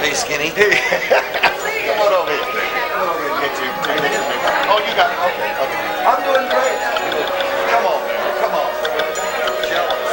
Hey, Skinny. Come on over here. Come on over here and get you. Oh, you got it. Okay, okay. I'm doing great. Come on, man. Come on. Jealous.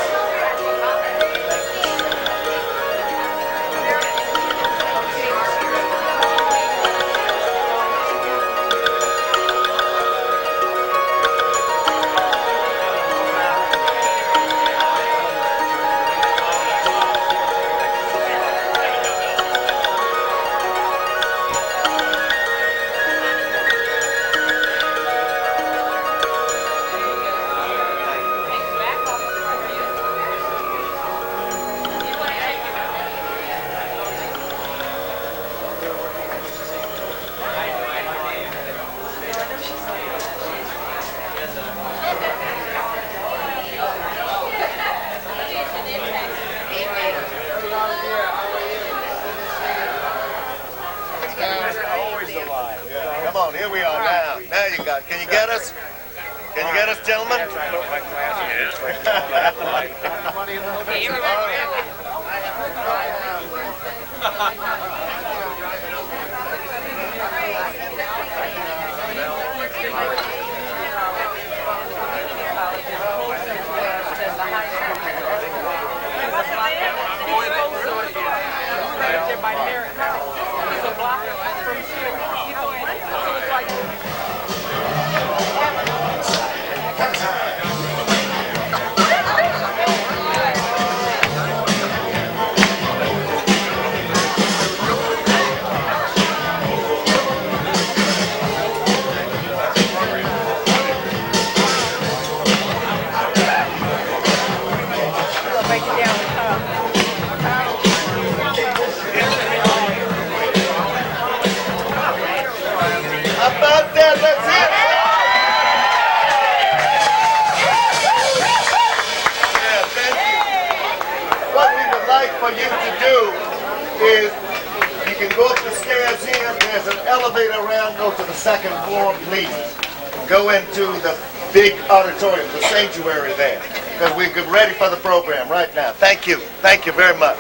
Come on, here we are now. Now you got it. Can you get us? Can you get us, gentlemen? About that, that's it. Yeah, thank you. What we would like for you to do is you can go up the stairs here. There's an elevator around. Go to the second floor, please. Go into the big auditorium, the sanctuary there. Because we're ready for the program right now. Thank you. Thank you very much.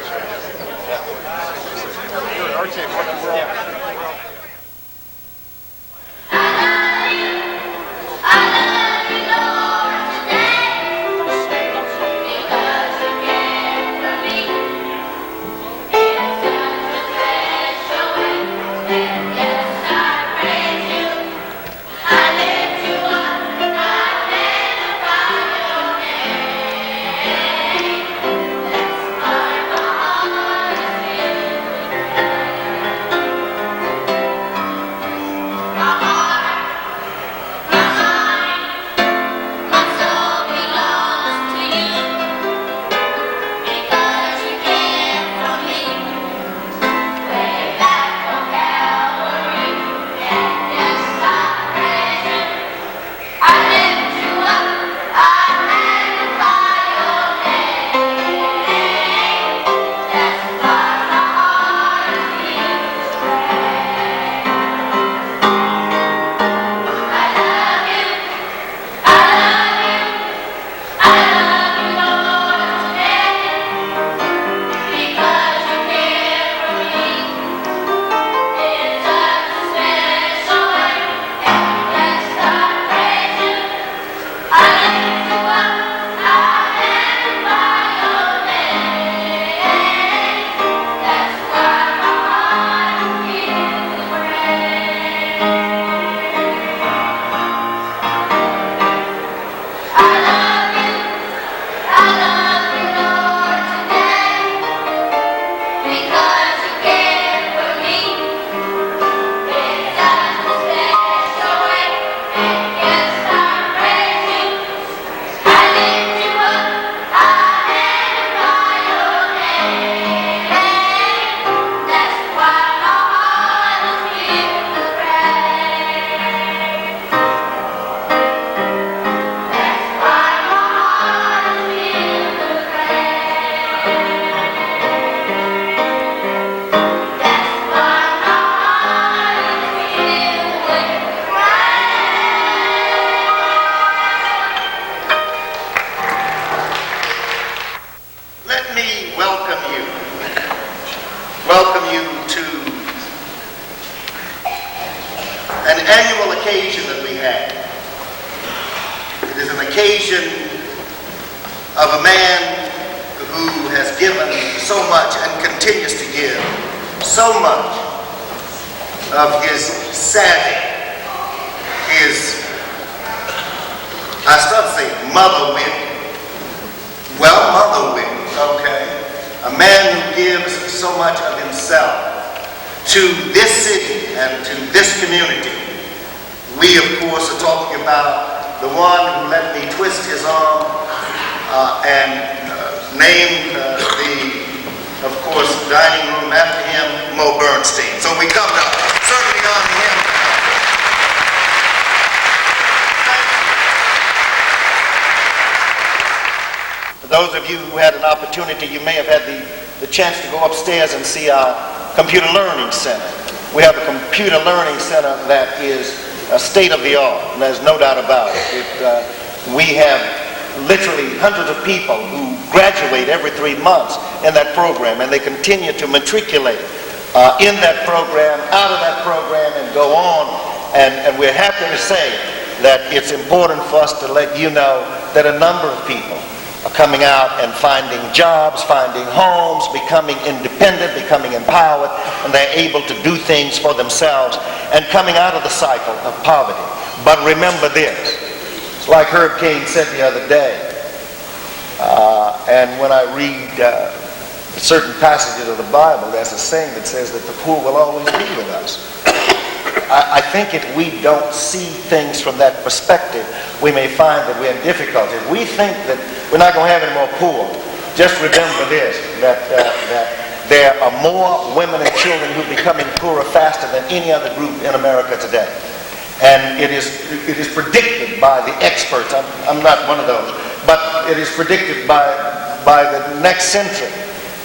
you to an annual occasion that we have. It is an occasion of a man who has given so much and continues to give so much of his savvy, his, I start to say mother wit. Well, mother wit, okay. A man who gives so much of himself to this city and to this community. We, of course, are talking about the one who let me twist his arm and named of course, dining room after him, Bernstein. So we come to certainly honor him. For those of you who had an opportunity, you may have had the chance to go upstairs and see our computer learning center. We have a computer learning center that is a state of the art, and there's no doubt about it. We have literally hundreds of people who graduate every 3 months in that program, and they continue to matriculate in that program, out of that program, and go on. And we're happy to say that it's important for us to let you know that a number of people are coming out and finding jobs, finding homes, becoming independent, becoming empowered, and they're able to do things for themselves and coming out of the cycle of poverty. But remember this, it's like Herb Cain said the other day, and when I read certain passages of the Bible, there's a saying that says that the poor will always be with us. I think if we don't see things from that perspective, we may find that we're in difficulty. If we think that we're not going to have any more poor, just remember this, that there are more women and children who are becoming poorer faster than any other group in America today. And it is predicted by the experts, I'm not one of those, but it is predicted by the next century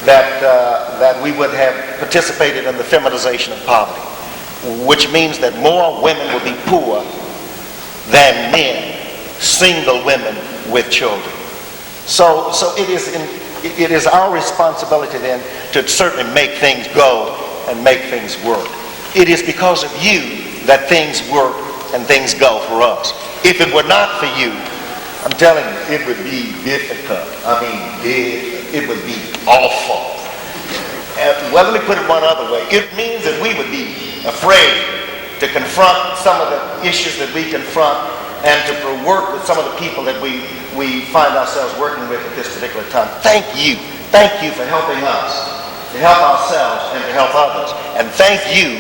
that we would have participated in the feminization of poverty, which means that more women will be poor than men, single women with children. So it is our responsibility then to certainly make things go and make things work. It is because of you that things work and things go for us. If it were not for you, I'm telling you, it would be difficult. I mean, it would be awful. Well, let me put it one other way. It means that we would be afraid to confront some of the issues that we confront and to work with some of the people that we find ourselves working with at this particular time. Thank you. Thank you for helping us, to help ourselves and to help others. And thank you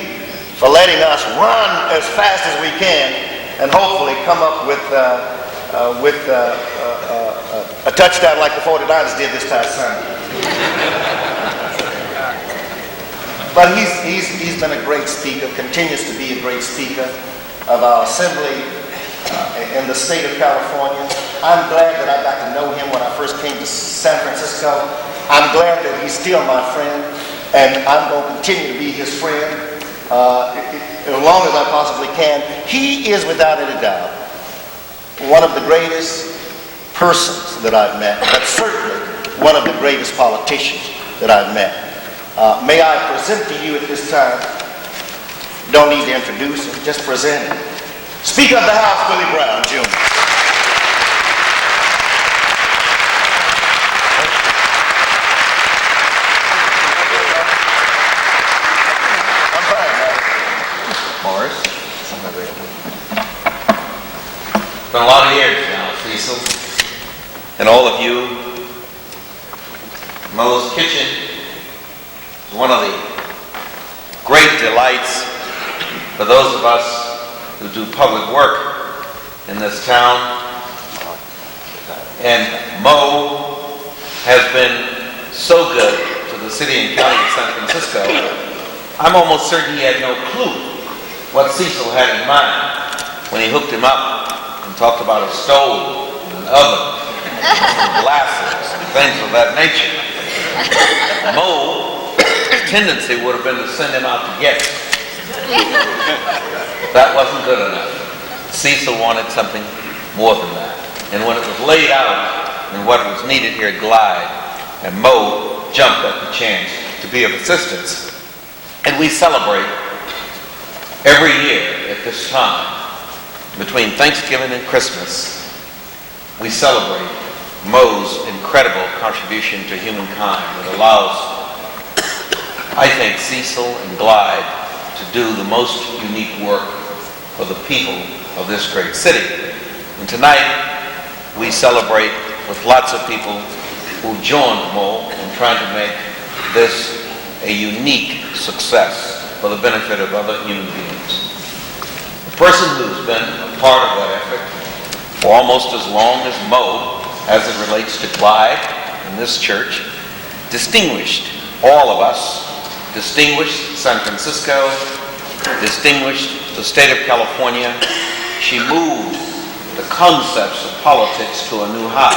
for letting us run as fast as we can and hopefully come up with a touchdown like the 49ers did this past Sunday. But he's been a great speaker, continues to be a great speaker of our assembly in the state of California. I'm glad that I got to know him when I first came to San Francisco. I'm glad that he's still my friend, and I'm going to continue to be his friend as long as I possibly can. He is, without any doubt, one of the greatest persons that I've met, but certainly one of the greatest politicians that I've met. May I present to you at this time, don't need to introduce him, just present him. Speaker of the House, Willie Brown, Jr. I'm fine, man. Morris. It's been a lot of years now, Cecil. And all of you. Mo's Kitchen is one of the great delights for those of us who do public work in this town. And Mo has been so good to the city and county of San Francisco, I'm almost certain he had no clue what Cecil had in mind when he hooked him up and talked about a stove and an oven and glasses and things of that nature. Mo's tendency would have been to send him out to get it. That wasn't good enough. Cecil wanted something more than that. And when it was laid out and what was needed here at Glide, and Mo jumped at the chance to be of assistance, And we celebrate every year at this time, between Thanksgiving and Christmas, we celebrate Mo's incredible contribution to humankind that allows, I think, Cecil and Glide to do the most unique work for the people of this great city. And tonight, we celebrate with lots of people who joined Mo in trying to make this a unique success for the benefit of other human beings. The person who's been a part of that effort for almost as long as Mo, as it relates to Glide in this church, distinguished all of us, distinguished San Francisco, distinguished the state of California. She moved the concepts of politics to a new high.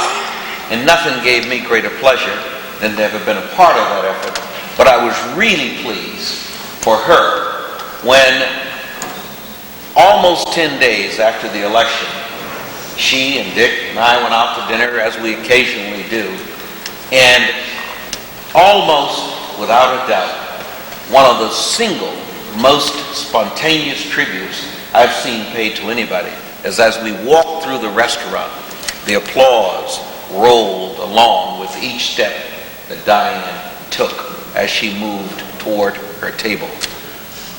And nothing gave me greater pleasure than to have been a part of that effort. But I was really pleased for her when, almost 10 days after the election, she and Dick and I went out to dinner, as we occasionally do, and almost without a doubt, one of the single most spontaneous tributes I've seen paid to anybody is as we walked through the restaurant, the applause rolled along with each step that Diane took as she moved toward her table.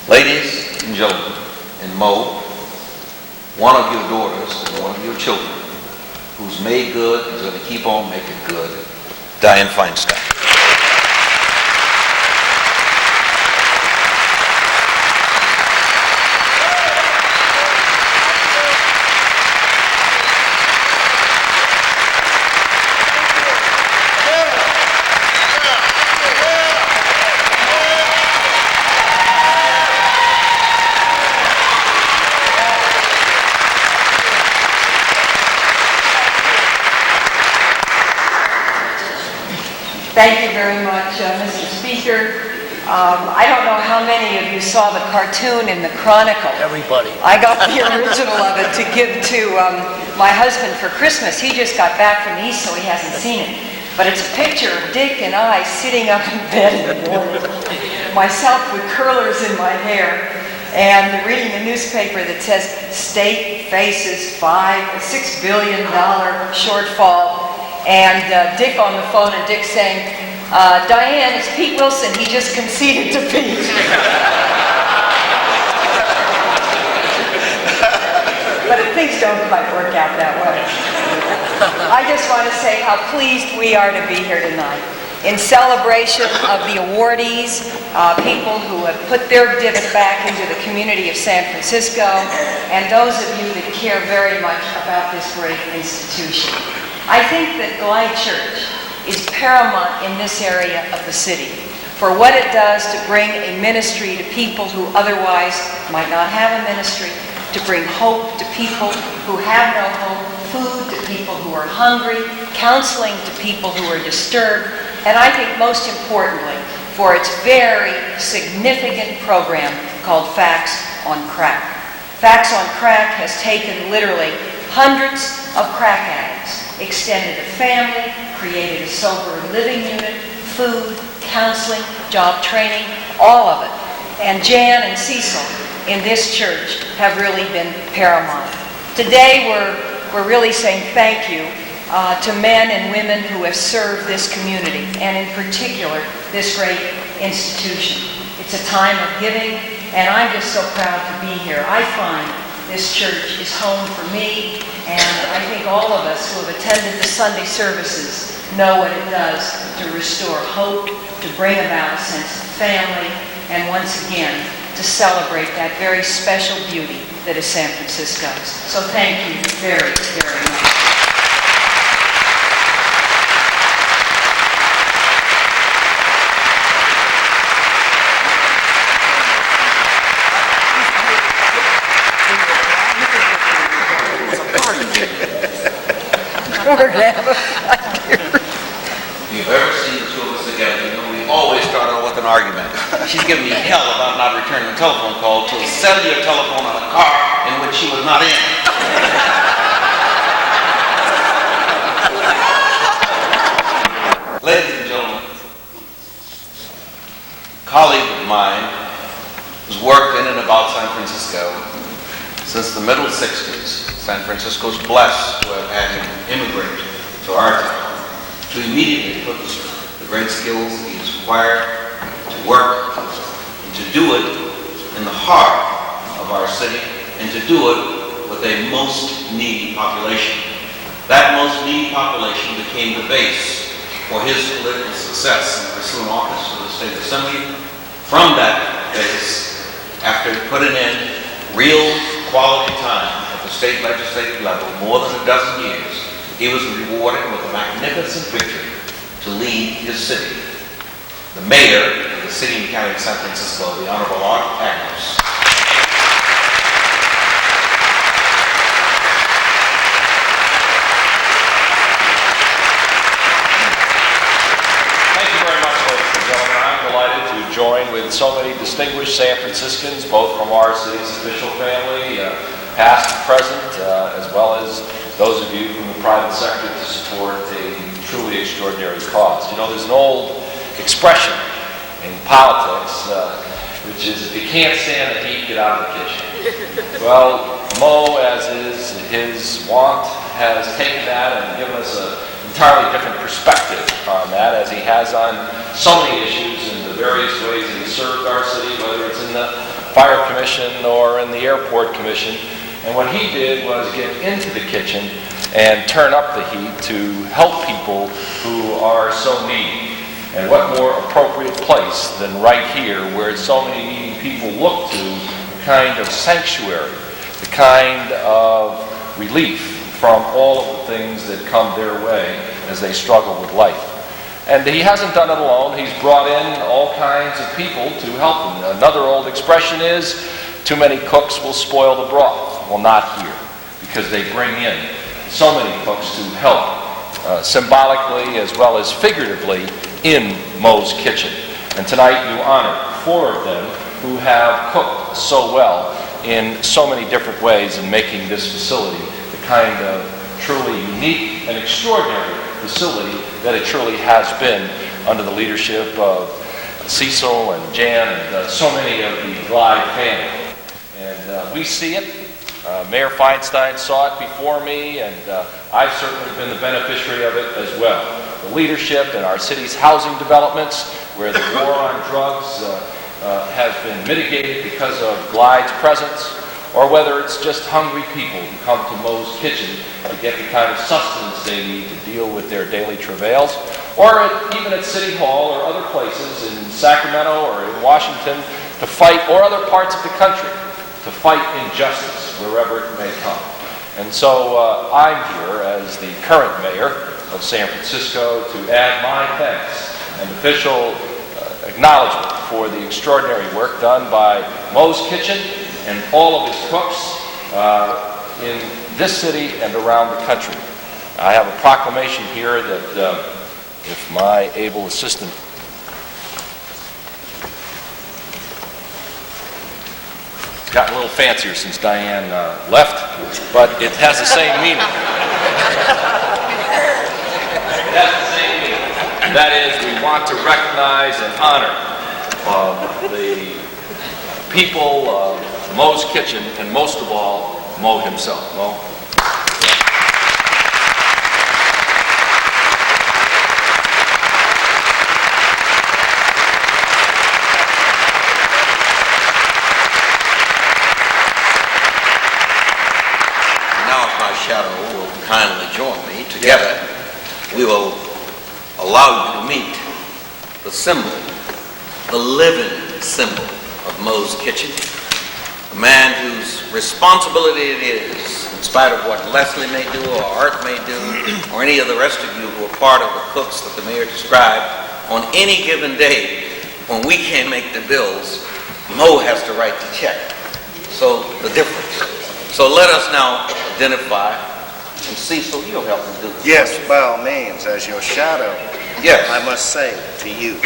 Ladies and gentlemen, and Mo, one of your daughters and one of your children, who's made good and is going to keep on making good, Diane Feinstein. Thank you very much, Mr. Speaker. I don't know how many of you saw the cartoon in the Chronicle. Everybody. I got the original of it to give to my husband for Christmas. He just got back from the East, so he hasn't seen it. But it's a picture of Dick and I sitting up in bed in the morning, myself with curlers in my hair, and reading a newspaper that says, State faces $6 billion shortfall. And Dick on the phone, and Dick saying, Diane, it's Pete Wilson. He just conceded to Pete. But things don't quite work out that way. I just want to say how pleased we are to be here tonight in celebration of the awardees, people who have put their divot back into the community of San Francisco, and those of you that care very much about this great institution. I think that Glide Church is paramount in this area of the city for what it does to bring a ministry to people who otherwise might not have a ministry, to bring hope to people who have no hope, food to people who are hungry, counseling to people who are disturbed, and I think most importantly, for its very significant program called Facts on Crack. Facts on Crack has taken literally hundreds of crack addicts, extended a family, created a sober living unit, food, counseling, job training, all of it. And Jan and Cecil in this church have really been paramount. Today we're really saying thank you to men and women who have served this community, and in particular this great institution. It's a time of giving, and I'm just so proud to be here. I find this church is home for me, and I think all of us who have attended the Sunday services know what it does to restore hope, to bring about a sense of family, and once again, to celebrate that very special beauty that is San Francisco's. So thank you very, very much. If you've ever seen the two of us together, you know we always start out with an argument. She's giving me hell about not returning a telephone call to a cellular telephone on a car in which she was not in. Ladies and gentlemen, a colleague of mine about San Francisco. Since the middle 60s, San Francisco's blessed to have had him immigrate to our town, to immediately put the great skills he has acquired to work, and to do it in the heart of our city, and to do it with a most needy population. That most needy population became the base for his political success in pursuing office for the State Assembly. From that base, after putting in real quality time at the state legislative level, more than a dozen years, he was rewarded with a magnificent victory to lead his city. The mayor of the city and county of San Francisco, the Honorable Art Agnes. Join with so many distinguished San Franciscans, both from our city's official family, past and present, as well as those of you from the private sector to support a truly extraordinary cause. You know, there's an old expression in politics, which is, if you can't stand the heat, get out of the kitchen. Well, Mo, as is his wont, has taken that and given us an entirely different perspective on that, as he has on so many issues in the various ways that he served our city, whether it's in the Fire Commission or in the Airport Commission. And what he did was get into the kitchen and turn up the heat to help people who are so needy. And what more appropriate place than right here, where so many needy people look to the kind of sanctuary, the kind of relief from all of the things that come their way as they struggle with life. And he hasn't done it alone. He's brought in all kinds of people to help him. Another old expression is, too many cooks will spoil the broth. Well, not here, because they bring in so many cooks to help, symbolically as well as figuratively, in Mo's kitchen. And tonight you honor 4 of them who have cooked so well in so many different ways in making this facility the kind of truly unique and extraordinary facility that it truly has been under the leadership of Cecil and Jan and so many of the Glide family. And we see it. Mayor Feinstein saw it before me, and I've certainly been the beneficiary of it as well. The leadership in our city's housing developments, where the war on drugs has been mitigated because of Glide's presence, or whether it's just hungry people who come to Mo's kitchen to get the kind of sustenance they need to deal with their daily travails, or even at City Hall or other places in Sacramento or in Washington to fight, or other parts of the country, to fight injustice wherever it may come. And so I'm here as the current mayor of San Francisco to add my thanks and official acknowledgement for the extraordinary work done by Mo's Kitchen and all of his cooks in this city and around the country. I have a proclamation here that if my able assistant gotten a little fancier since Diane left, but it has the same meaning. It has the same meaning. And that is, we want to recognize and honor the people of Mo's Kitchen, and most of all, Mo himself. Mo? Shadow will kindly join me. Together, we will allow you to meet the symbol, the living symbol of Mo's Kitchen, a man whose responsibility it is, in spite of what Leslie may do or Art may do, or any of the rest of you who are part of the cooks that the mayor described, on any given day when we can't make the bills, Mo has to write the check. So the difference. So let us now identify, and Cecil, you'll help me do this. Yes, by all means, as your shadow, Yes. I must say to you,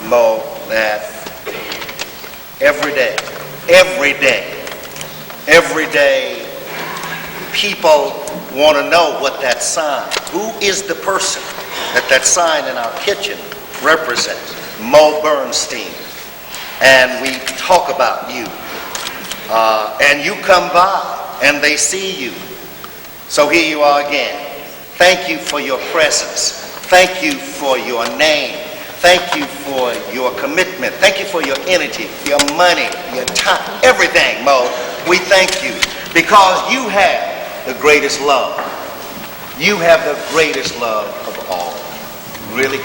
Mo, that every day, people want to know what that sign, who is the person that sign in our kitchen represents? Mo Bernstein. And we talk about you and you come by and they see you. So here you are again. Thank you for your presence. Thank you for your name. Thank you for your commitment. Thank you for your energy, your money, your time, everything, Mo. We thank you because you have the greatest love. You have the greatest love of all. Really?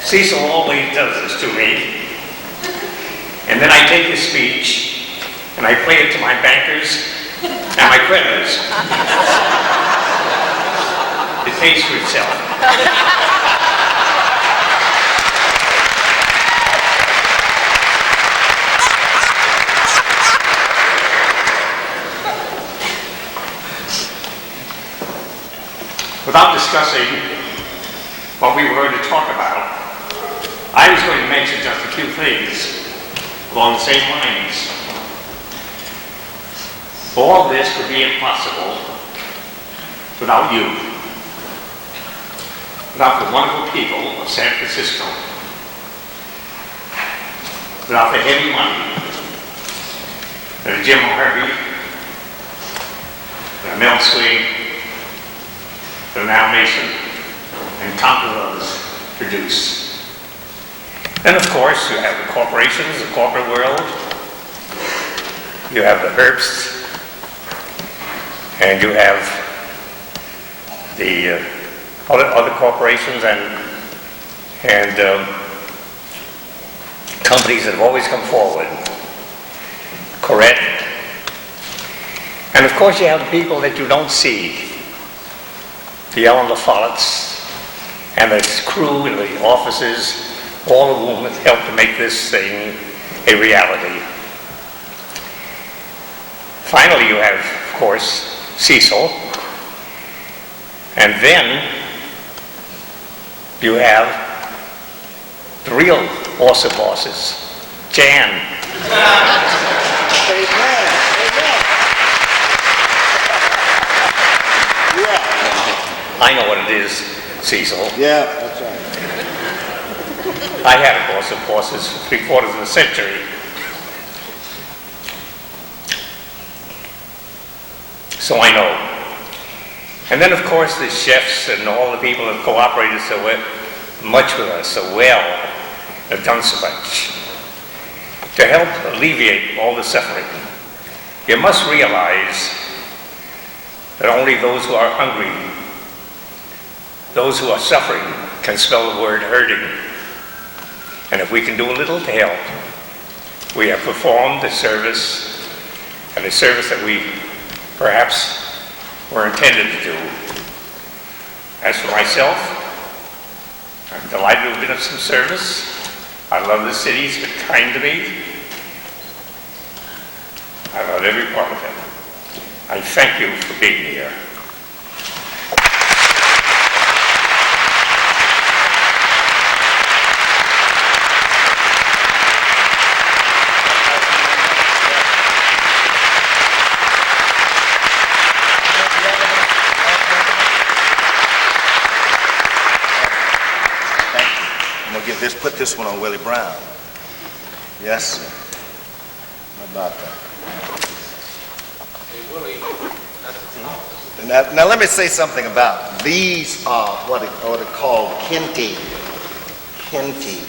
Cecil always does this to me, and then I take his speech and I play it to my bankers and my creditors. It pays for itself. Without discussing what we were going to talk about, I was going to mention just a few things along the same lines. All this would be impossible without you, without the wonderful people of San Francisco, without the heavy money that Jim Harvey, that Mel Swing, that Al Mason, and countless others produce. And of course, you have the corporations, the corporate world, you have the Herbsts, and you have the other corporations and companies that have always come forward. Correct? And of course, you have the people that you don't see, the Ellen LaFollettes and the crew in the offices, all of whom have helped to make this thing a reality. Finally, you have, of course, Cecil, and then you have the real awesome bosses, Jan. Amen. Amen. Yeah. I know what it is, Cecil. Yeah, that's right. I had a course of horses for 3/4 of a century. So I know. And then, of course, the chefs and all the people that cooperated so much with us, so well, have done so much to help alleviate all the suffering. You must realize that only those who are hungry, those who are suffering, can spell the word hurting. And if we can do a little to help, we have performed a service, and a service that we perhaps were intended to do. As for myself, I'm delighted to have been of some service. I love the city, it's been kind to me. I love every part of it. I thank you for being here. Put this one on Willie Brown. Yes, sir. How about that? Hey, Willie, Now let me say something about these are what are called kente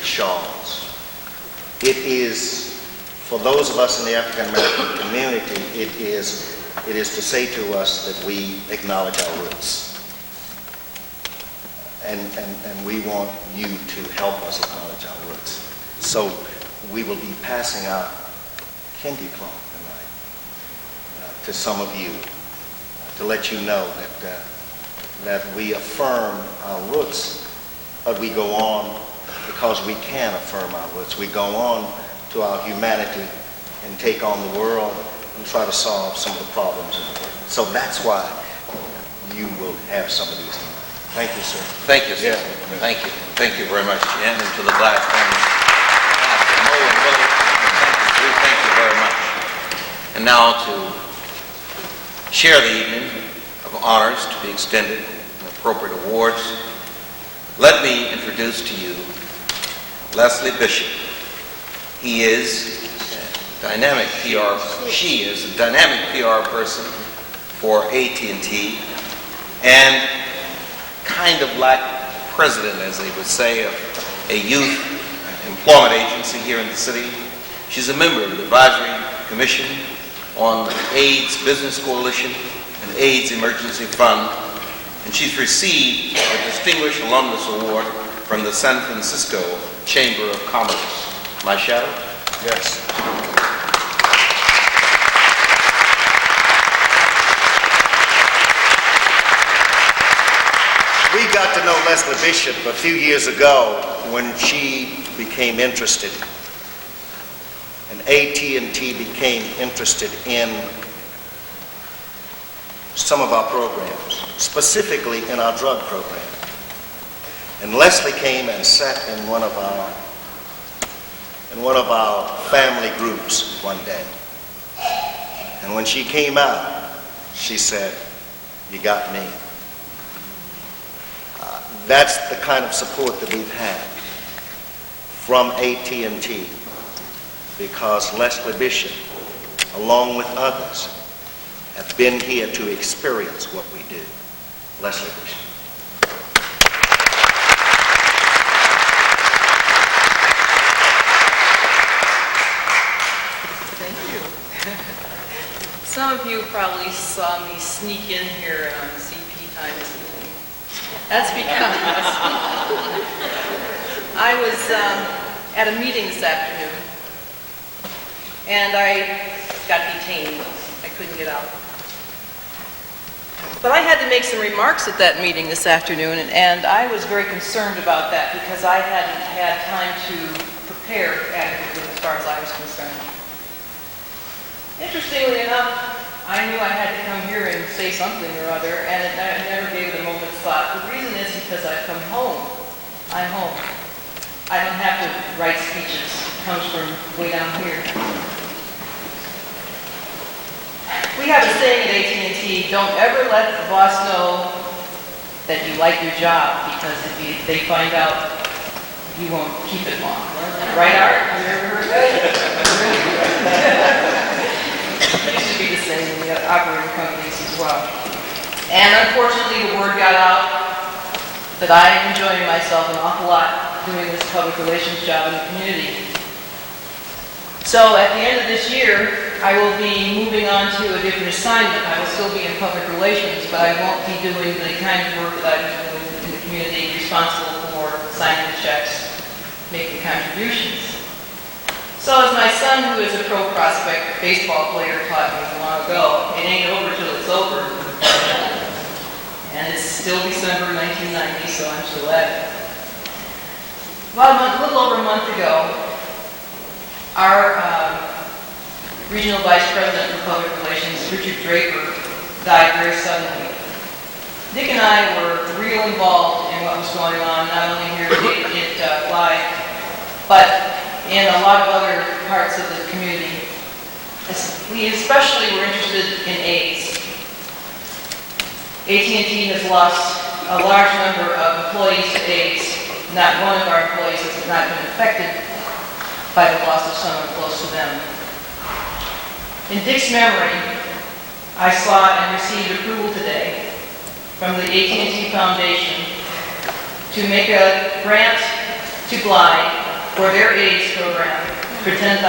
shawls. It is, for those of us in the African American community, it is to say to us that we acknowledge our roots. And we want you to help us acknowledge our roots. So we will be passing out kente cloth tonight to some of you to let you know that we affirm our roots, but we go on because we can affirm our roots. We go on to our humanity and take on the world and try to solve some of the problems in the world. So that's why you will have some of these tonight. Thank you, sir. Thank you, sir. Yeah. Thank you. Thank you very much, Jen, and to the Glass family. Mo and Willie, thank you very much. And now to share the evening of honors to be extended and appropriate awards, let me introduce to you Leslie Bishop. He is a dynamic PR, she is a dynamic PR person for AT&T and kind of like president, as they would say, of a youth employment agency here in the city. She's a member of the Advisory Commission on the AIDS Business Coalition and AIDS Emergency Fund, and she's received a Distinguished Alumnus Award from the San Francisco Chamber of Commerce. My shadow? Yes. We got to know Leslie Bishop a few years ago when she became interested, and AT&T became interested in some of our programs, specifically in our drug program. And Leslie came and sat in one of our family groups one day. And when she came out, she said, "You got me." That's the kind of support that we've had from AT&T, because Leslie Bishop, along with others, have been here to experience what we do. Leslie Bishop. Thank you. Some of you probably saw me sneak in here on CP time this evening. That's because I was at a meeting this afternoon, and I got detained. I couldn't get out. But I had to make some remarks at that meeting this afternoon, and I was very concerned about that because I hadn't had time to prepare adequately as far as I was concerned. Interestingly enough, I knew I had to come here and say something or other, and I never gave it a moment's thought. The reason is because I've come home. I'm home. I don't have to write speeches. It comes from way down here. We have a saying at AT&T, don't ever let the boss know that you like your job, because if they find out, you won't keep it long. Right, Art? Have you ever heard that? It used to be the same in the operating companies as well. And unfortunately, the word got out that I am enjoying myself an awful lot doing this public relations job in the community. So at the end of this year, I will be moving on to a different assignment. I will still be in public relations, but I won't be doing the kind of work that I've been doing in the community, responsible for signing the checks, making contributions. So as my son, who is a pro prospect baseball player, taught me long ago, it ain't over till it's over. And it's still December 1990, so I'm still at it. About a little over a month ago, our regional vice president for public relations, Richard Draper, died very suddenly. Dick and I were real involved in what was going on, not only here at Live, but in a lot of other parts of the community. We especially were interested in AIDS. AT&T has lost a large number of employees to AIDS. Not one of our employees has not been affected by the loss of someone close to them. In Dick's memory, I saw and received approval today from the AT&T Foundation to make a grant to Glide for their AIDS program for $10,000.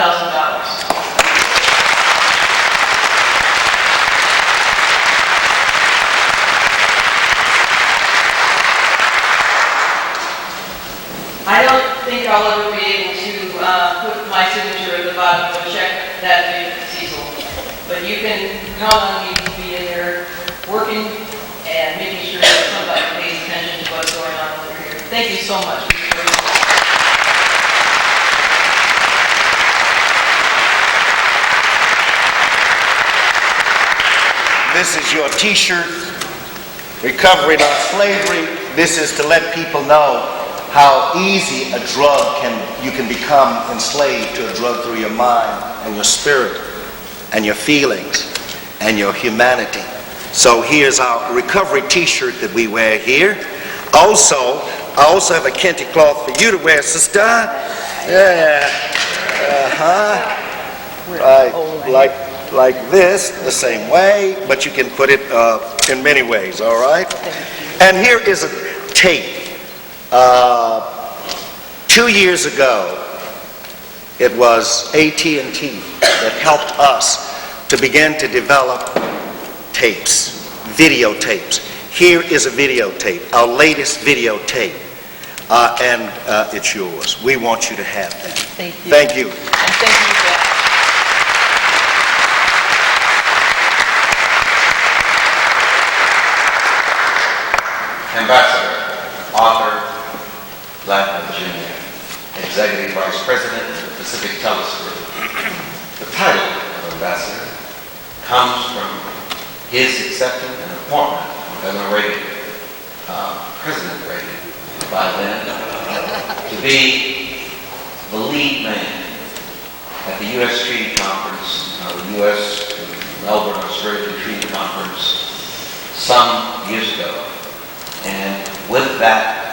I don't think I'll ever be able to put my signature at the bottom of a check that big, Cecil. But you can count on me to be in there working and making sure that somebody pays attention to what's going on over here. Thank you so much. This is your t-shirt, Recovery Not Slavery. This is to let people know how easy a drug you can become enslaved to a drug through your mind and your spirit and your feelings and your humanity. So here's our recovery t-shirt that we wear here. Also, I also have a kente cloth for you to wear, sister. Yeah. Like this, the same way, but you can put it in many ways, all right? And here is a tape. 2 years ago, it was AT&T that helped us to begin to develop tapes, videotapes. Here is a videotape, our latest videotape, and it's yours. We want you to have that. Thank you. Thank you. And thank you, Jack. Ambassador, author, Latno Jr., Executive Vice President of the Pacific Telescope. The title of Ambassador comes from his accepting an appointment from Governor Reagan, President Reagan, by then, to be the lead man at the U.S. Treaty Conference, the U.S. Melbourne, Australia Treaty Conference some years ago. And with that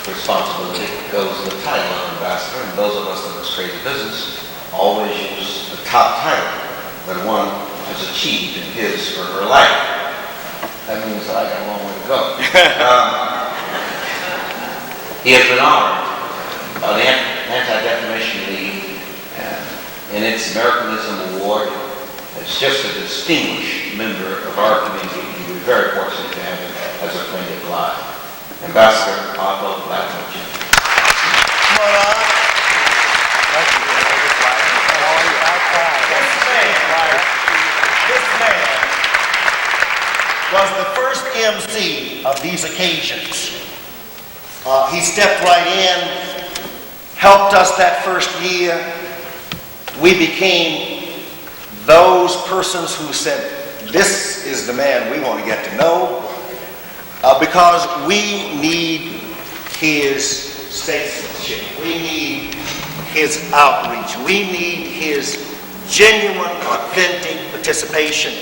responsibility goes the title of ambassador, and those of us in this crazy business always use the top title that one has achieved in his or her life. That means that I got a long way to go. He has been honored by the Anti-Defamation League in its Americanism Award. It's just a distinguished member of our community. We're very fortunate to have him as a friend at Live. Ambassador Otto Latno Jr. Come on up. This man was the first MC of these occasions. He stepped right in, helped us that first year. We became those persons who said, this is the man we want to get to know, because we need his statesmanship. We need his outreach. We need his genuine, authentic participation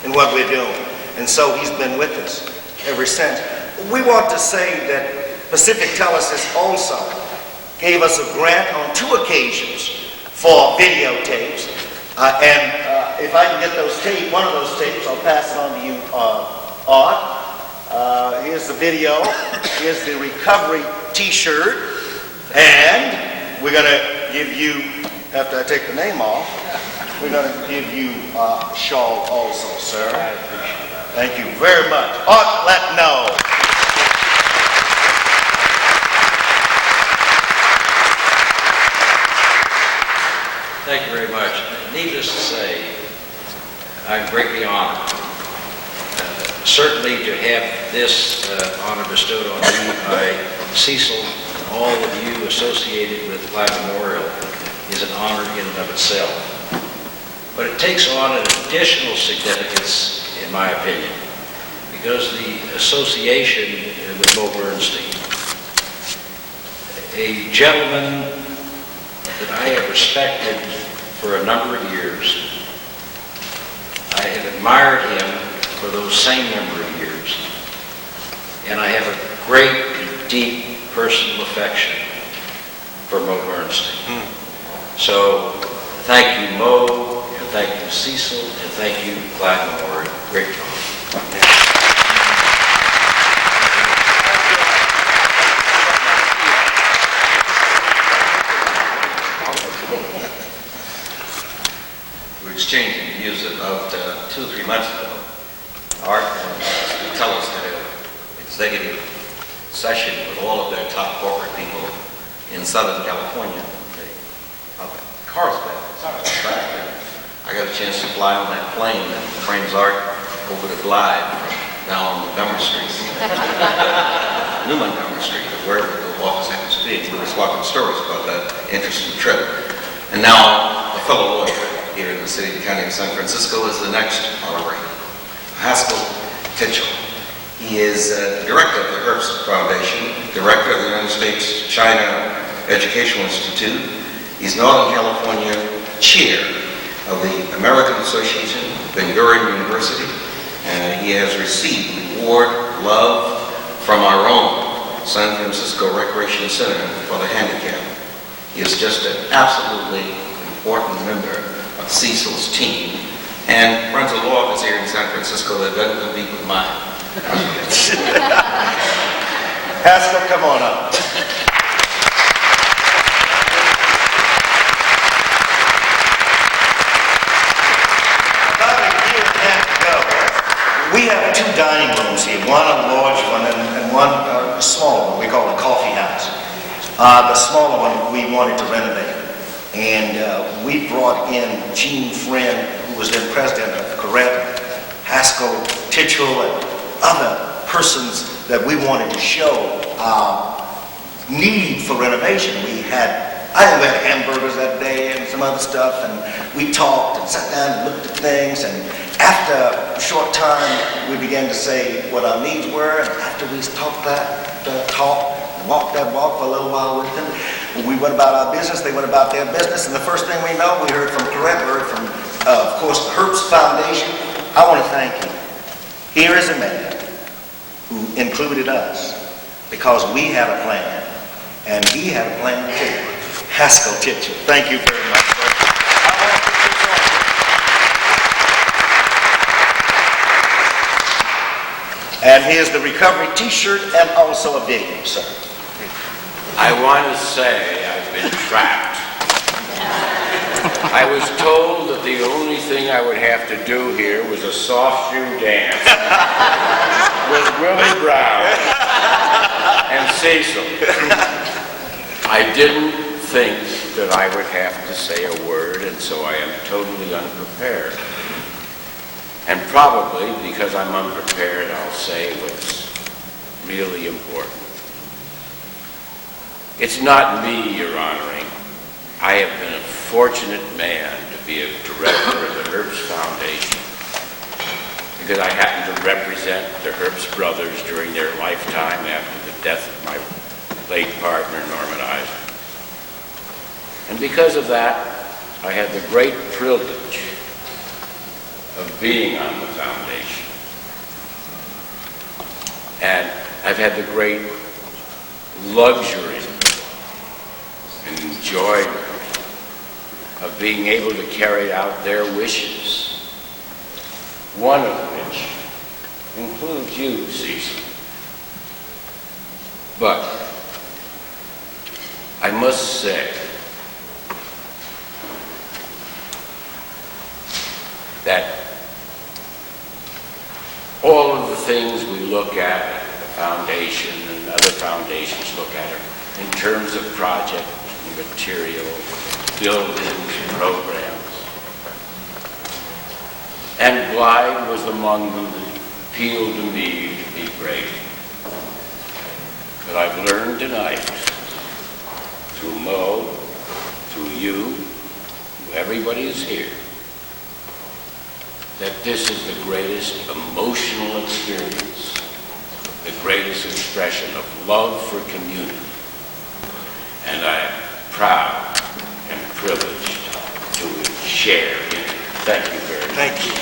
in what we're doing. And so he's been with us ever since. we want to say that Pacific Telesis also gave us a grant on 2 occasions for videotapes. If I can get one of those tapes, I'll pass it on to you, Art. Here's the video. Here's the recovery T-shirt. And we're going to give you, after I take the name off, we're going to give you a shawl also, sir. I appreciate that. Thank you very much. Art Latno. Thank you very much. Needless to say, I'm greatly honored. Certainly to have this honor bestowed on me by Cecil and all of you associated with Live Memorial is an honor in and of itself. But it takes on an additional significance, in my opinion, because the association with Mo Bernstein, a gentleman that I have respected for a number of years. I have admired him for those same number of years. And I have a great, deep personal affection for Mo Bernstein. So thank you, Mo, and thank you, Cecil, and thank you, Live Memorial. Great job. Exchanging views about 2 or 3 months ago. Art and Tichell had an executive session with all of their top corporate people in Southern California. Carlsbad. I got a chance to fly on that plane that frames Art over to Glide down Montgomery Street. New Montgomery Street, wherever the office happens to be. We were swapping stories about that interesting trip. And now a fellow lawyer here in the city and county of San Francisco is the next honoree, Haskell Tichell. He is director of the Herbst Foundation, director of the United States China Educational Institute. He's Northern California chair of the American Association, Ben Gurion University. He has received the award Love from our own San Francisco Recreation Center for the handicapped. He is just an absolutely important member of Cecil's team, and runs a law office here in San Francisco that doesn't compete with mine. Haskell, come on up. About a year and a half ago, we have 2 dining rooms here, one a large one and one a small one. We call it a coffee house. The smaller one we wanted to renovate. And we brought in Gene Friend, who was then president of Correct, Haskell, Tichell, and other persons that we wanted to show our need for renovation. I think we had hamburgers that day and some other stuff, and we talked and sat down and looked at things. And after a short time, we began to say what our needs were. And after we talked walked that walk for a little while with them. We went about our business, they went about their business, and the first thing we know, we heard from Correct, we heard from, of course, the Herbst Foundation. I want to thank you. Here is a man who included us because we had a plan, and he had a plan too. Haskell Tichell, thank you very much. And here's the recovery T-shirt and also a video, sir. I want to say I've been trapped. I was told that the only thing I would have to do here was a soft shoe dance with Willie Brown and Cecil. I didn't think that I would have to say a word, and so I am totally unprepared. And probably because I'm unprepared, I'll say what's really important. It's not me you're honoring. I have been a fortunate man to be a director of the Herbst Foundation because I happen to represent the Herbst brothers during their lifetime after the death of my late partner, Norman Eisner. And because of that, I had the great privilege of being on the foundation. And I've had the great luxury and enjoyment of being able to carry out their wishes, one of which includes you, Cecil. But I must say that all of the things we look at, the foundation and other foundations look at it in terms of project, material, buildings, programs. And Blythe was among them that appealed to me to be great. But I've learned tonight, through Mo, through you, through everybody who's here, that this is the greatest emotional experience, the greatest expression of love for community. And I am proud and privileged to share in it. Thank you very much. Thank you.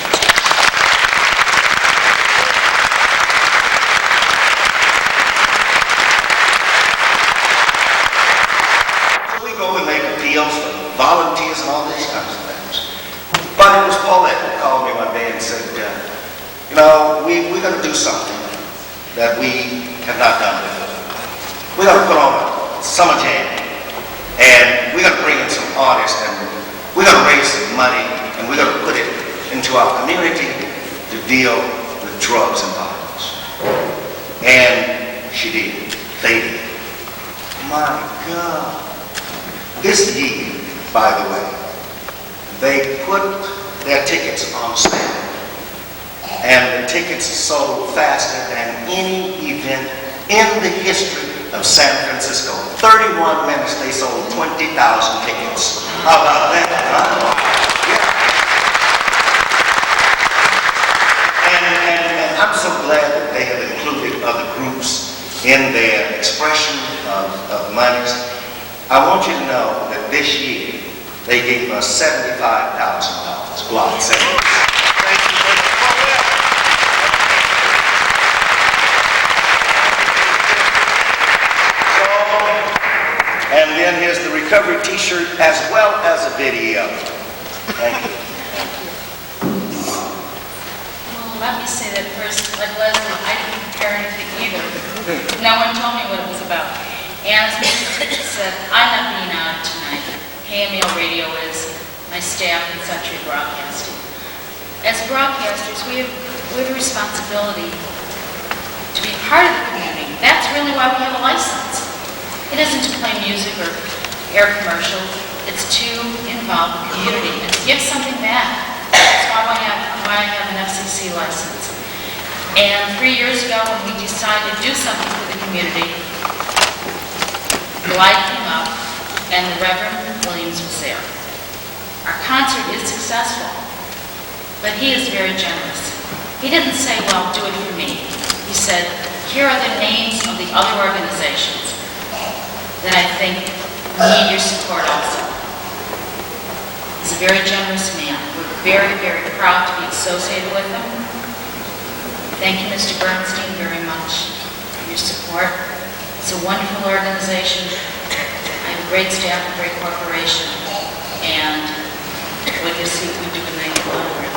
So we go and make appeals for volunteers and all these kinds of things. But it was Paulette who called me one day and said, you know, we're going to do something that we have not done before. We're going to put on a summer jam, and we're going to bring in some artists, and we're going to raise some money, and we're going to put it into our community to deal with drugs and violence. And she did. They did. My God. This year, by the way, they put their tickets on sale. And the tickets sold faster than any event in the history of San Francisco. 31 minutes, they sold 20,000 tickets. How about that? Huh? Yeah. And I'm so glad that they have included other groups in their expression of monies. I want you to know that this year, they gave us $75,000. Block 7. Thank you very much. And then here's the recovery t-shirt as well as a video. Thank you. Well, let me say that first, like Leslie, I didn't prepare anything either. No one told me what it was about. And as Mr. Tichell said, I'm not being honored tonight. KML Radio is, my staff in Century Broadcasting. As broadcasters, we have a responsibility to be part of the community. That's really why we have a license. It isn't to play music or air commercials. It's to involve the community and to give something back. That's why I have an FCC license. And 3 years ago, when we decided to do something for the community, Blythe came up, and the Reverend Williams was there. Our concert is successful, but he is very generous. He didn't say, well, do it for me. He said, here are the names of the other organizations that I think need your support also. He's a very generous man. We're very, very proud to be associated with him. Thank you, Mr. Bernstein, very much for your support. It's a wonderful organization. I have a great staff, a great corporation, and what you see we do to make it longer.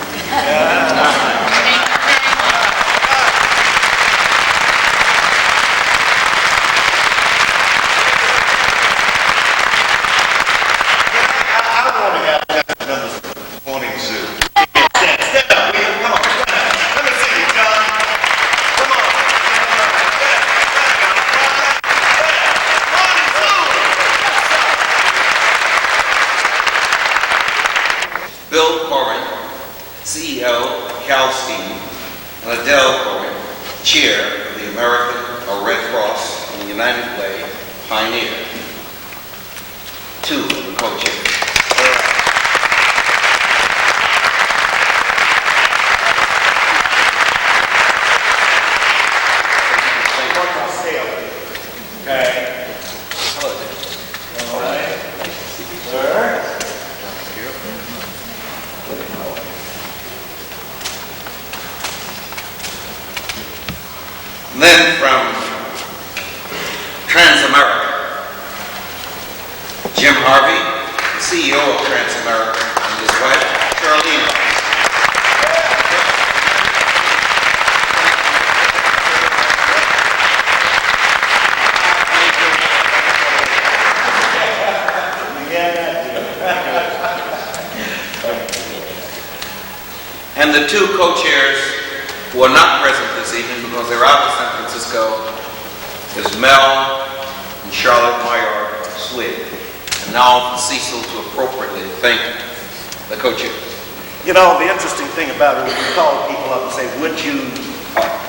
Chair of the American Red Cross and the United Way Pioneer. 2 of the co-chairs. Okay. All right. Sir. And then from Transamerica. Jim Harvey, the CEO of Transamerica, and his wife, Charlene Harvey. And the two co-chairs who are not present this evening because they're out of San Francisco is Mel and Charlotte Mayor Swig. And now for Cecil to appropriately thank the co-chairs. You know, the interesting thing about it is we call people up and say, would you?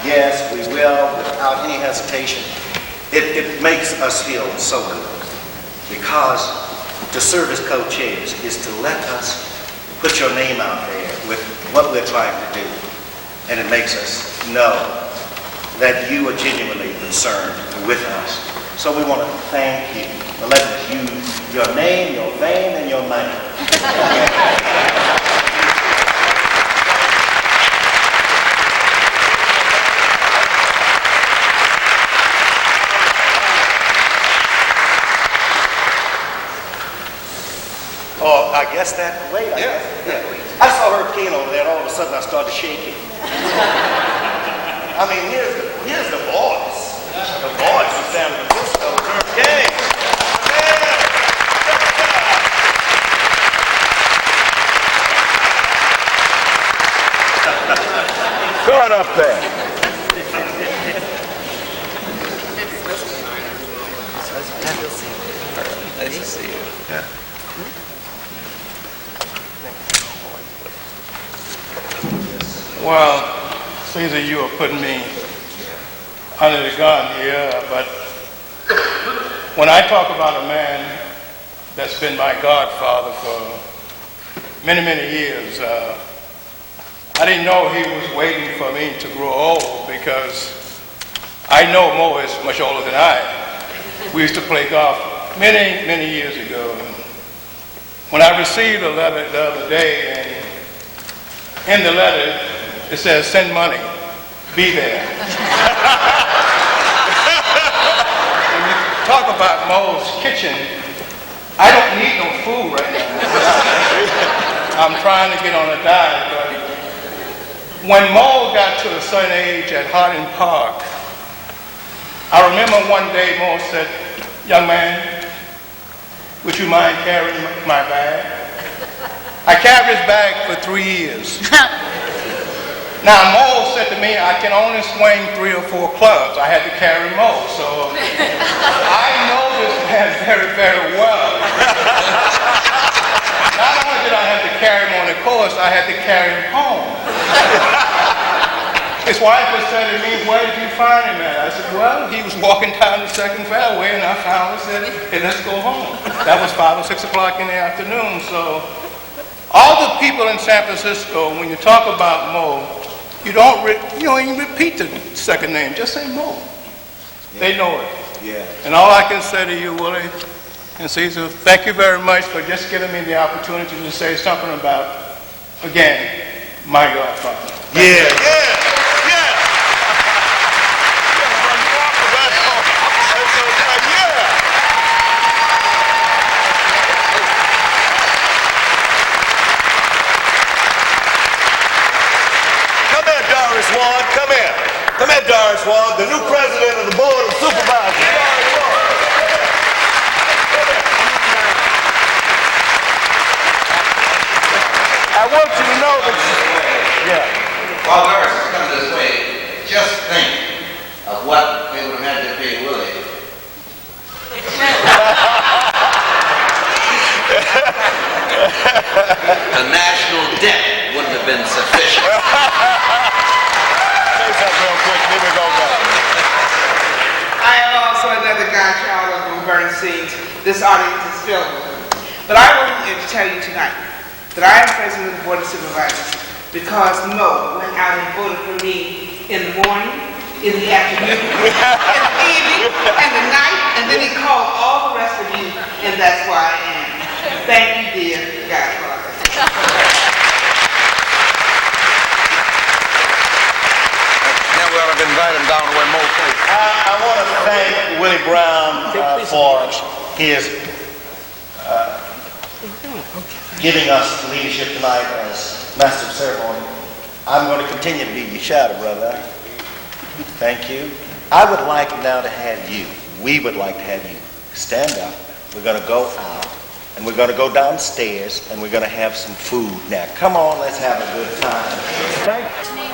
Yes, we will, without any hesitation. It makes us feel so good because to serve as co-chairs is to let us put your name out there with what we're trying to do. And it makes us know that you are genuinely concerned with us. So we want to thank you for letting us use your name, your fame, and your money. Oh, I guess that, wait, I guess. I saw her peeing over there and all of a sudden I started shaking. I mean, here's the voice. The voice of San Francisco. Yay! Go on up there. Nice to see you. Yeah. Well, Caesar, you are putting me under the gun here, but when I talk about a man that's been my godfather for many, many years, I didn't know he was waiting for me to grow old because I know Mo is much older than I am. We used to play golf many, many years ago. And when I received a letter the other day, and in the letter, it says, send money, be there. When you talk about Mo's kitchen, I don't need no food right now. I'm trying to get on a diet, but when Mo got to a certain age at Harding Park, I remember one day Mo said, young man, would you mind carrying my bag? I carried his bag for 3 years. Now, Mo said to me, I can only swing 3 or 4 clubs. I had to carry Mo, so I know this man very, very well. Not only did I have to carry him on the course, I had to carry him home. His wife was telling me, where did you find him at? I said, well, he was walking down the second fairway, and I finally said, hey, let's go home. That was 5 or 6 o'clock in the afternoon, so all the people in San Francisco, when you talk about Mo, you don't even repeat the second name. Just say Mo. Yeah. They know it. Yeah. And all I can say to you, Willie and Caesar, thank you very much for just giving me the opportunity to say something about, again, my godfather. Yeah, yeah. Come here. Come here, Doris Ward, the new president of the Board of Supervisors. Doris Ward. I want you to know that. Yeah. While Doris is coming this way, just think of what they would have had to pay Willie. The national debt wouldn't have been sufficient. Real quick, then we go back. I am also another godchild of Bernstein. This audience is filled with them. But I want to tell you tonight that I am president of the Board of Supervisors because Mo went out and voted for me in the morning, in the afternoon, in the evening, and the night, and then he called all the rest of you, and that's why I am. Thank you, dear godfather. Now we ought to invite him down to where Mo plays. I want to thank Willie Brown for his giving us the leadership tonight as Master of Ceremony. I'm going to continue to be your shadow, brother. Thank you. I would like now to have you, we would like to have you stand up. We're going to go out, and we're going to go downstairs, and we're going to have some food. Now, come on, let's have a good time. Thank you.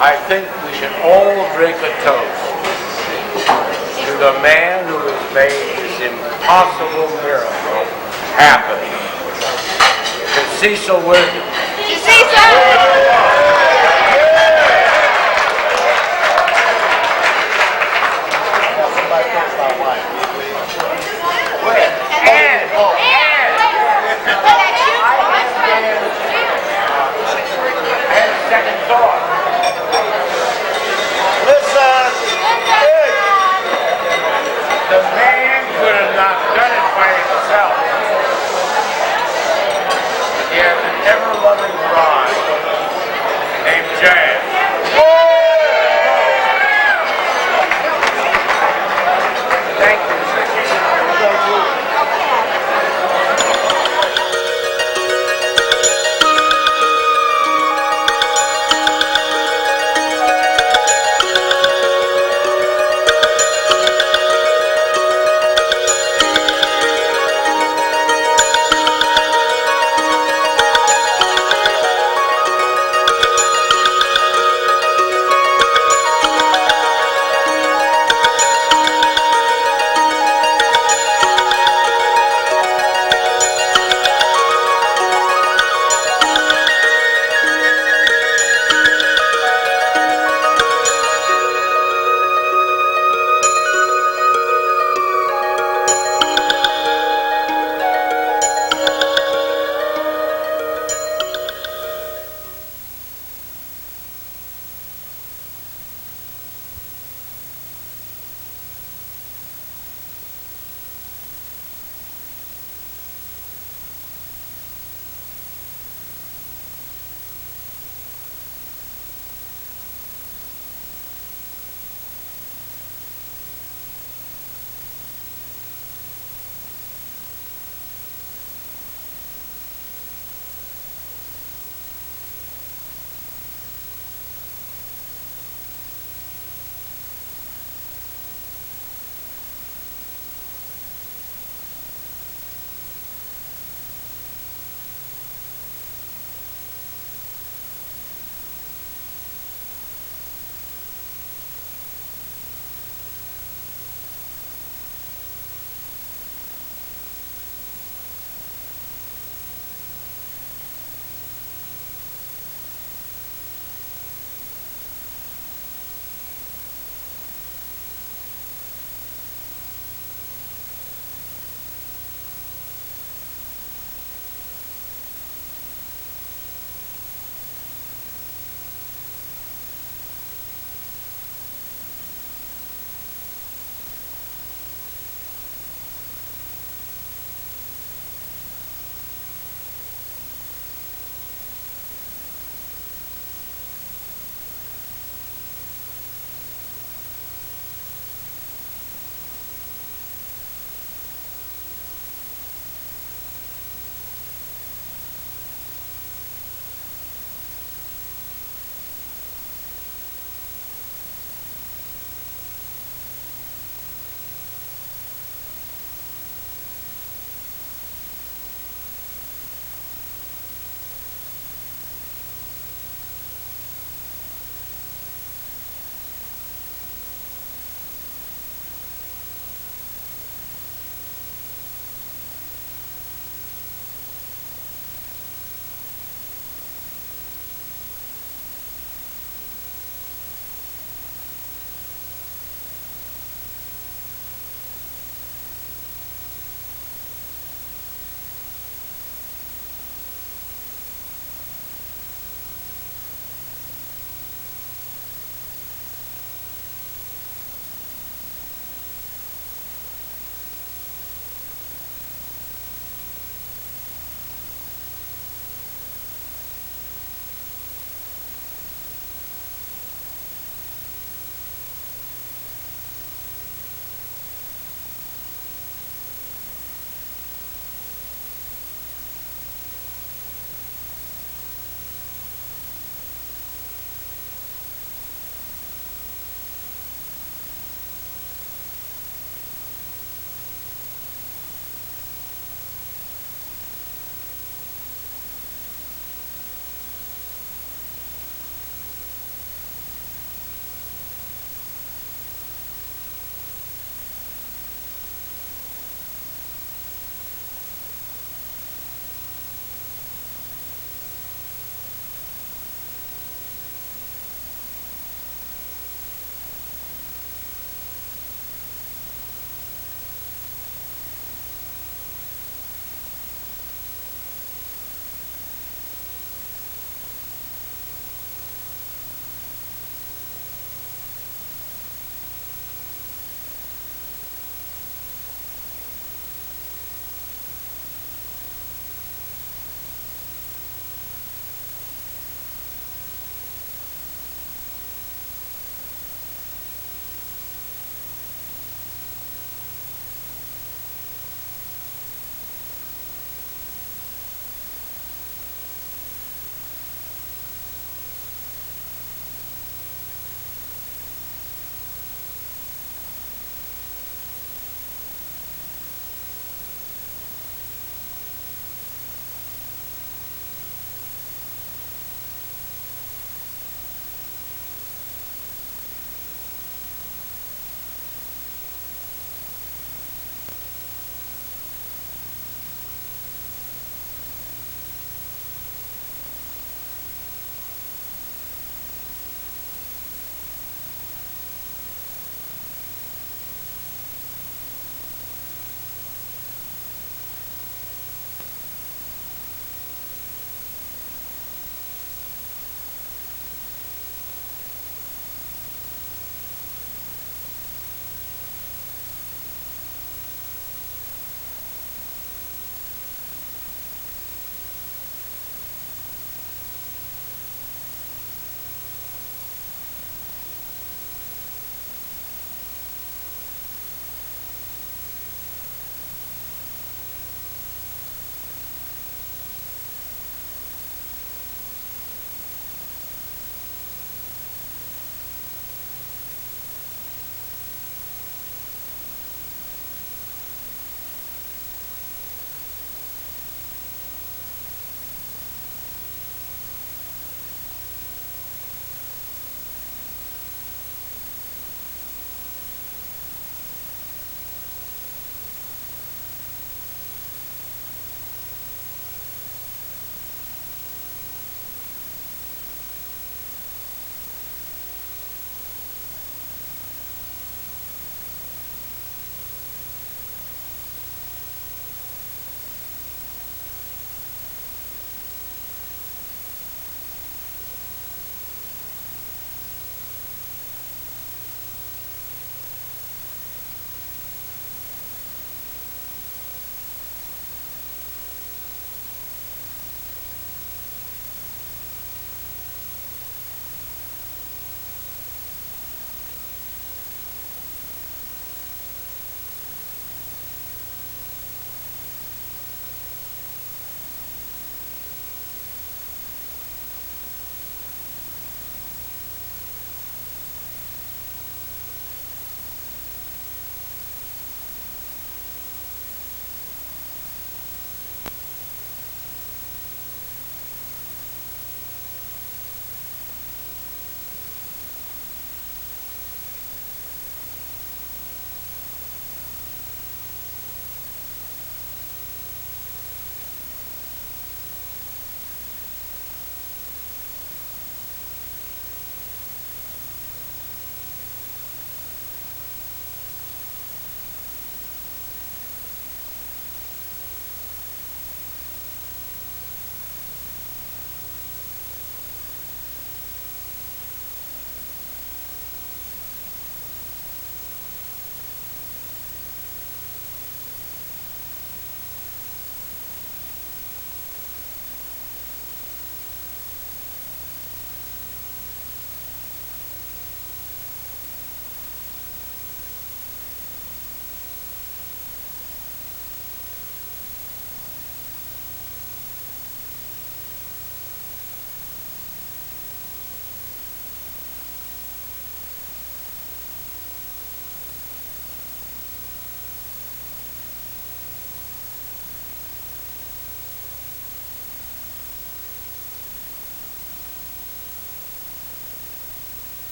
I think we should all drink a toast to the man who has made this impossible miracle happen. To Cecil Williams. To Cecil! Somebody takes my wife. Go ahead.